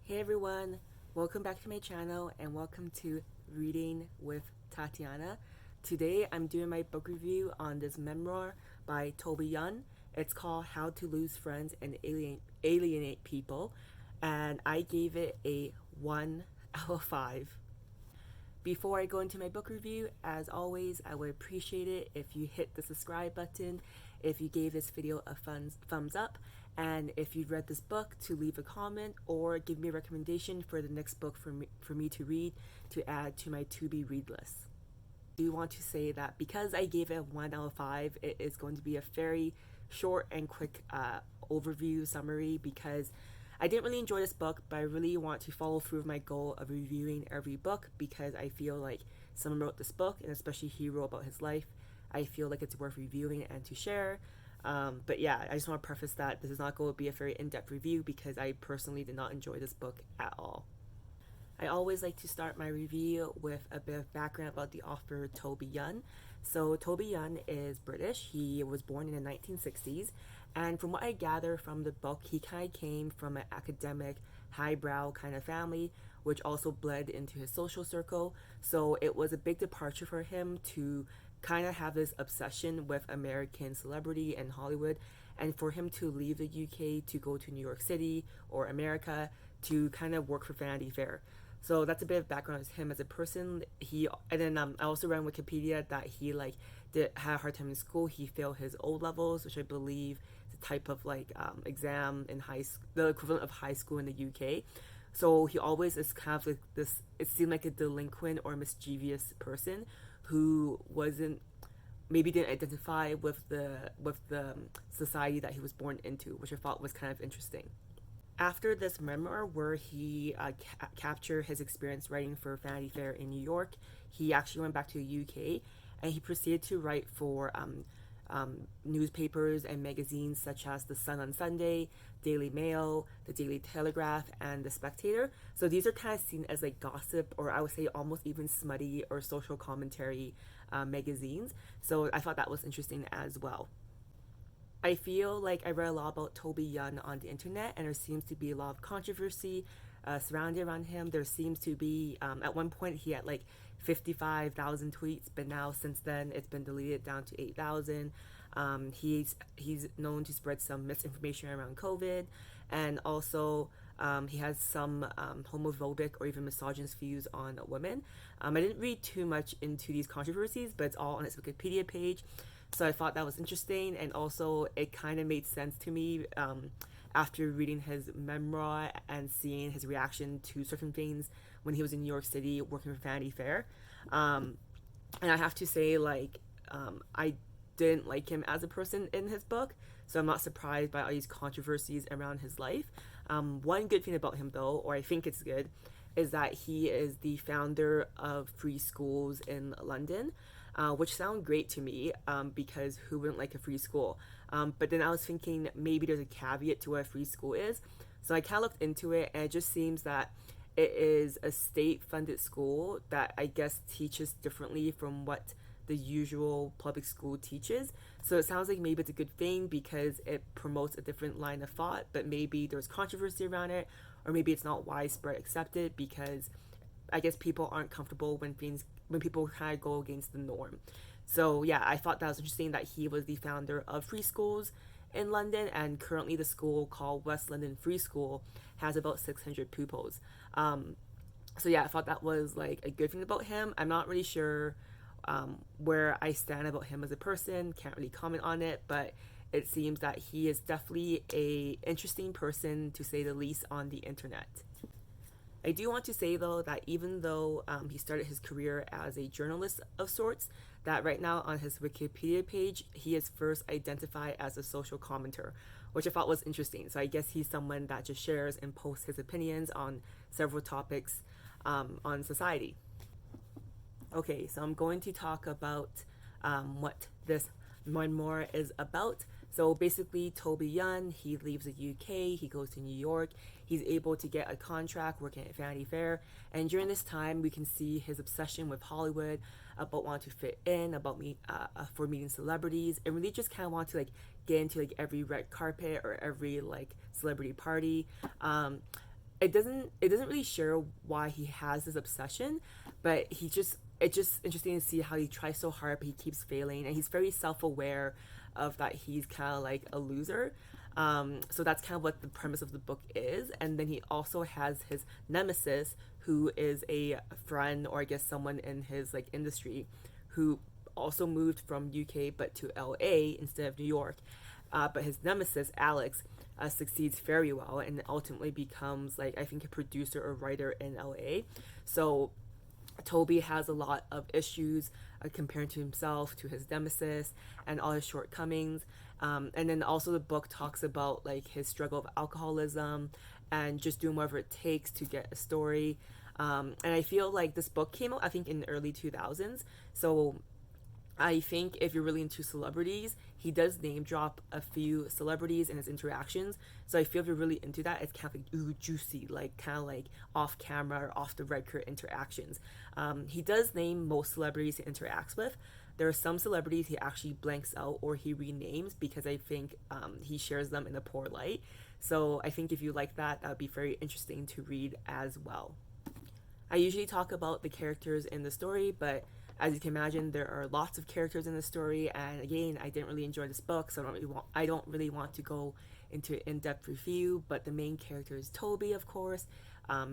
Hey everyone, welcome back to my channel and welcome to Reading with Tatiana. Today I'm doing my book review on this memoir by Toby Yun. It's called How to Lose Friends and Alienate People, and I gave it a 1 out of 5. Before I go into my book review, as always, I would appreciate it if you hit the subscribe button, if you gave this video a thumbs up, and if you've read this book, to leave a comment or give me a recommendation for the next book for me to read to add to my to-be read list. I do want to say that because I gave it a 1 out of 5, it is going to be a very short and quick overview summary because I didn't really enjoy this book, but I really want to follow through with my goal of reviewing every book because I feel like someone wrote this book, and especially he wrote about his life. I feel like it's worth reviewing and to share. But yeah, I just want to preface that this is not going to be a very in-depth review because I personally did not enjoy this book at all. I always like to start my review with a bit of background about the author Toby Yun. So Toby Yun is British. He was born in the 1960s, and from what I gather from the book, he kind of came from an academic, highbrow kind of family, which also bled into his social circle. So it was a big departure for him to kind of have this obsession with American celebrity and Hollywood, and for him to leave the UK to go to New York City or America to kind of work for Vanity Fair. So that's a bit of background as him as a person. I also read on Wikipedia that he had a hard time in school. He failed his O levels, which I believe is a type of exam in the equivalent of high school in the UK. So he always is kind of like this. It seemed like a delinquent or mischievous person who wasn't maybe didn't identify with the society that he was born into, which I thought was kind of interesting. After this memoir, where he captured his experience writing for Vanity Fair in New York, he actually went back to the UK and he proceeded to write for newspapers and magazines such as The Sun on Sunday, Daily Mail, The Daily Telegraph, and The Spectator. So these are kind of seen as like gossip, or I would say almost even smutty or social commentary magazines. So I thought that was interesting as well. I feel like I read a lot about Toby Yun on the internet, and there seems to be a lot of controversy surrounding around him. There seems to be, at one point, he had like 55,000 tweets, but now since then it's been deleted down to 8,000. He's known to spread some misinformation around COVID, and also he has some homophobic or even misogynist views on women. I didn't read too much into these controversies, but it's all on his Wikipedia page. So I thought that was interesting, and also it kind of made sense to me after reading his memoir and seeing his reaction to certain things when he was in New York City working for Vanity Fair. And I have to say, I didn't like him as a person in his book, so I'm not surprised by all these controversies around his life. One good thing about him, though, or I think it's good, is that he is the founder of free schools in London, which sound great to me because who wouldn't like a free school? But then I was thinking maybe there's a caveat to what a free school is. So I kind of looked into it, and it just seems that it is a state-funded school that I guess teaches differently from what the usual public school teaches. So it sounds like maybe it's a good thing because it promotes a different line of thought, but maybe there's controversy around it, or maybe it's not widespread accepted because I guess people aren't comfortable when people kind of go against the norm. So yeah, I thought that was interesting that he was the founder of free schools in London, and currently the school called West London Free School has about 600 pupils. So yeah, I thought that was like a good thing about him. I'm not really sure where I stand about him as a person. Can't really comment on it, but it seems that he is definitely a interesting person to say the least on the internet. I do want to say though that even though he started his career as a journalist of sorts, that right now on his Wikipedia page he is first identified as a social commenter, which I thought was interesting. So I guess he's someone that just shares and posts his opinions on several topics on society. Okay, so I'm going to talk about what this memoir is about. So basically, Toby Yun, he leaves the UK, he goes to New York, he's able to get a contract working at Vanity Fair, and during this time, we can see his obsession with Hollywood, about wanting to fit in, for meeting celebrities, and really just kind of want to get into every red carpet or every celebrity party. it doesn't really share why he has this obsession, but it's just interesting to see how he tries so hard but he keeps failing, and he's very self-aware of that he's kind of like a loser. So that's kind of what the premise of the book is. And then he also has his nemesis, who is a friend, or I guess someone in his like industry, who also moved from UK but to LA instead of New York. But his nemesis, Alex, succeeds very well and ultimately becomes, like, I think a producer or writer in LA. So Toby has a lot of issues comparing to himself, to his nemesis, and all his shortcomings. And then also the book talks about like his struggle of alcoholism and just doing whatever it takes to get a story. And I feel like this book came out, I think, in the early 2000s. So I think if you're really into celebrities, he does name drop a few celebrities in his interactions. So I feel if you're really into that, it's kind of like ooh juicy, like kind of like off camera or off the record interactions. He does name most celebrities he interacts with. There are some celebrities he actually blanks out or he renames because I think he shares them in a poor light. So I think if you like that, that would be very interesting to read as well. I usually talk about the characters in the story, but as you can imagine, there are lots of characters in the story, and again, I didn't really enjoy this book, so I don't really want to go into an in-depth review. But the main character is Toby, of course.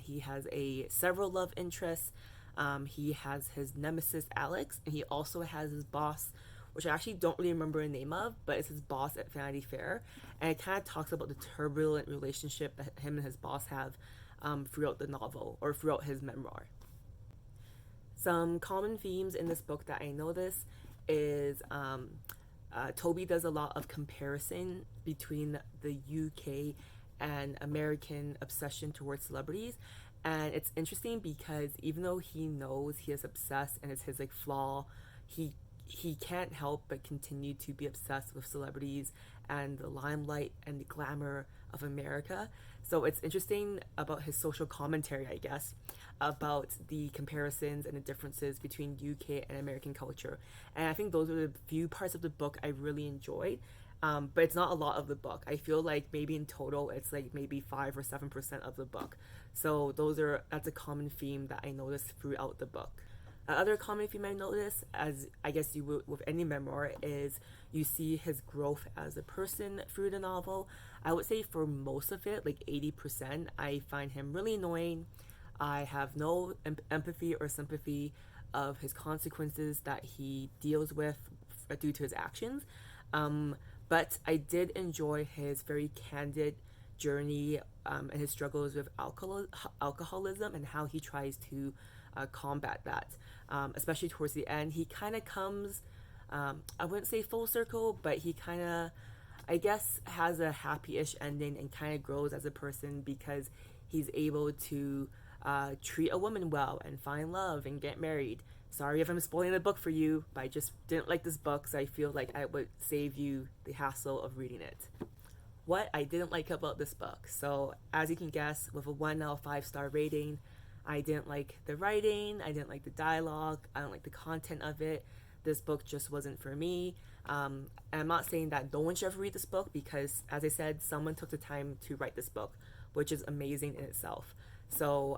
He has several love interests. He has his nemesis Alex, and he also has his boss, which I actually don't really remember the name of, but it's his boss at Vanity Fair, and it kind of talks about the turbulent relationship that him and his boss have throughout the novel or throughout his memoir. Some common themes in this book that I notice is Toby does a lot of comparison between the UK and American obsession towards celebrities. And it's interesting because even though he knows he is obsessed and it's his like flaw, he can't help but continue to be obsessed with celebrities and the limelight and the glamour of America. So it's interesting about his social commentary, I guess, about the comparisons and the differences between UK and American culture. And I think those are the few parts of the book I really enjoyed. But it's not a lot of the book. I feel like maybe in total it's like maybe 5 or 7% of the book. So that's a common theme that I noticed throughout the book. Other common theme I notice, as I guess you would with any memoir, is you see his growth as a person through the novel. I would say for most of it, like 80%, I find him really annoying. I have no empathy or sympathy of his consequences that he deals with due to his actions. But I did enjoy his very candid journey and his struggles with alcoholism and how he tries to combat that. Especially towards the end, he kind of comes, I wouldn't say full circle, but he kind of, I guess, has a happy-ish ending and kind of grows as a person because he's able to treat a woman well and find love and get married. Sorry if I'm spoiling the book for you, but I just didn't like this book, so I feel like I would save you the hassle of reading it. What I didn't like about this book. So, as you can guess, with a 1 out of 5 star rating, I didn't like the writing, I didn't like the dialogue, I don't like the content of it. This book just wasn't for me. And I'm not saying that no one should ever read this book because, as I said, someone took the time to write this book, which is amazing in itself. So,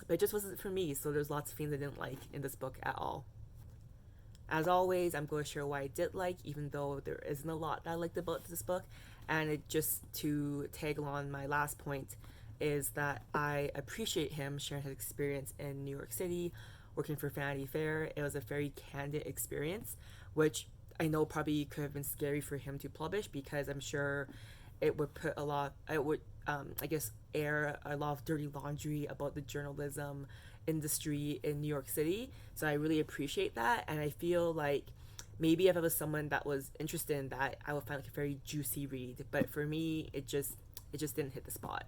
but it just wasn't for me. So there's lots of things I didn't like in this book at all. As always, I'm going to share what I did like, even though there isn't a lot that I liked about this book. And it just to tag along my last point is that I appreciate him sharing his experience in New York City, working for Vanity Fair. It was a very candid experience, which I know probably could have been scary for him to publish because I'm sure it would I guess, air a lot of dirty laundry about the journalism industry in New York City. So I really appreciate that, and I feel like maybe if I was someone that was interested in that, I would find like a very juicy read. But for me, it just didn't hit the spot.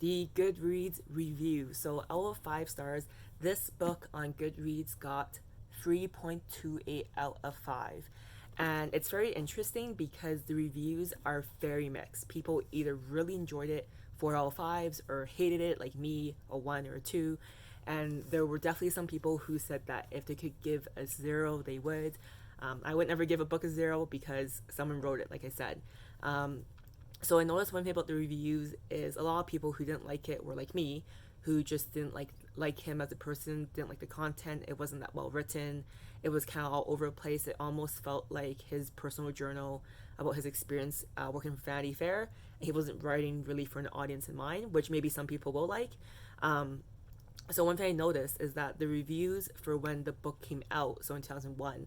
The Goodreads review. So out of 5 stars, this book on Goodreads got 3.28 out of 5. And it's very interesting because the reviews are very mixed. People either really enjoyed it, 4 out of 5s, or hated it, like me, a 1 or a 2. And there were definitely some people who said that if they could give a 0, they would. I would never give a book a 0 because someone wrote it, like I said. So I noticed one thing about the reviews is a lot of people who didn't like it were like me, who just didn't like him as a person, didn't like the content. It wasn't that well written. It was kind of all over the place. It almost felt like his personal journal about his experience working for Vanity Fair. He wasn't writing really for an audience in mind, which maybe some people will like. Um, so one thing I noticed is that the reviews for when the book came out, so in 2001,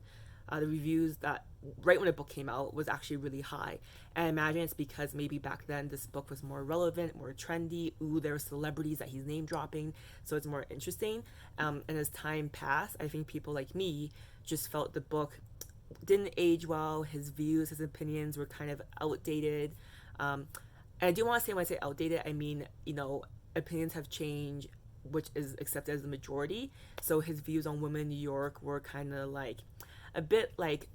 the reviews that right when the book came out was actually really high. And I imagine it's because maybe back then this book was more relevant, more trendy. Ooh, there were celebrities that he's name dropping, so it's more interesting. And as time passed, I think people like me just felt the book didn't age well. His views, his opinions were kind of outdated. And I do want to say, when I say outdated, I mean, opinions have changed, which is accepted as the majority. So his views on women in New York were kind of like a bit like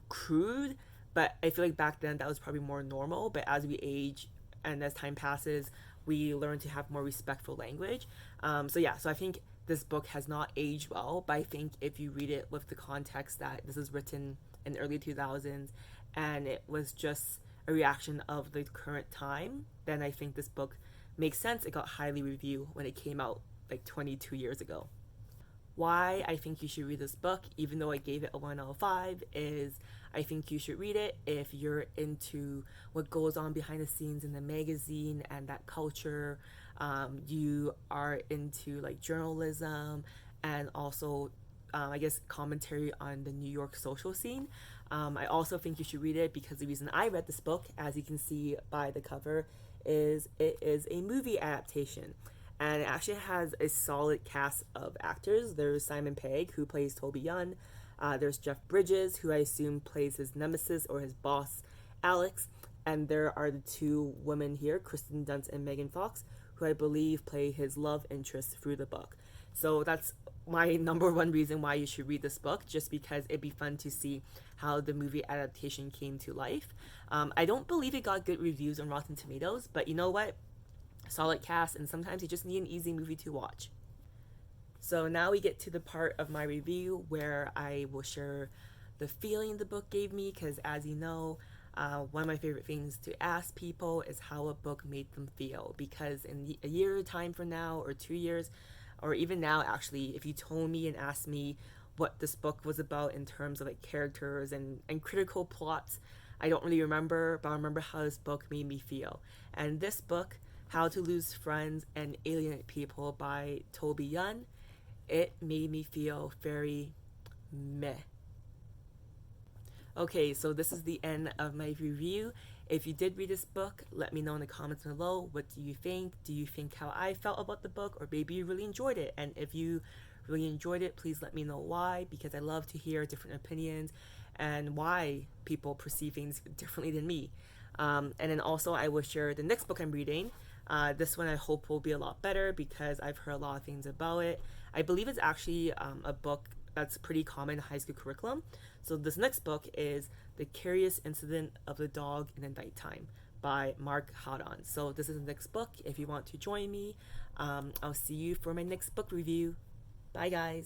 crude, but I feel like back then that was probably more normal. But as we age and as time passes, we learn to have more respectful language. So I think this book has not aged well, but I think if you read it with the context that this is written in the early 2000s and it was just a reaction of the current time, then I think this book makes sense. It got highly reviewed when it came out like 22 years ago. Why I think you should read this book, even though I gave it a 1 out of 5, is I think you should read it if you're into what goes on behind the scenes in the magazine and that culture. You are into like journalism and also, I guess, commentary on the New York social scene. I also think you should read it because the reason I read this book, as you can see by the cover, is it is a movie adaptation. And it actually has a solid cast of actors. There's Simon Pegg, who plays Toby Young. There's Jeff Bridges, who I assume plays his nemesis or his boss, Alex. And there are the two women here, Kristen Dunst and Megan Fox, who I believe play his love interest through the book. So that's my number one reason why you should read this book, just because it'd be fun to see how the movie adaptation came to life. I don't believe it got good reviews on Rotten Tomatoes, but you know what? Solid cast, and sometimes you just need an easy movie to watch. So now we get to the part of my review where I will share the feeling the book gave me, because as you know, one of my favorite things to ask people is how a book made them feel, because in a year time from now or 2 years, or even now actually, if you told me and asked me what this book was about in terms of like characters and critical plots, I don't really remember, but I remember how this book made me feel. And this book, How to Lose Friends and Alienate People by Toby Young, it made me feel very meh. Okay, so this is the end of my review. If you did read this book, let me know in the comments below. What do you think? Do you think how I felt about the book, or maybe you really enjoyed it? And if you really enjoyed it, please let me know why, because I love to hear different opinions and why people perceive things differently than me. And then also I will share the next book I'm reading. This one I hope will be a lot better because I've heard a lot of things about it. I believe it's actually a book that's pretty common in high school curriculum. So this next book is The Curious Incident of the Dog in the Nighttime by Mark Haddon. So this is the next book. If you want to join me, I'll see you for my next book review. Bye guys.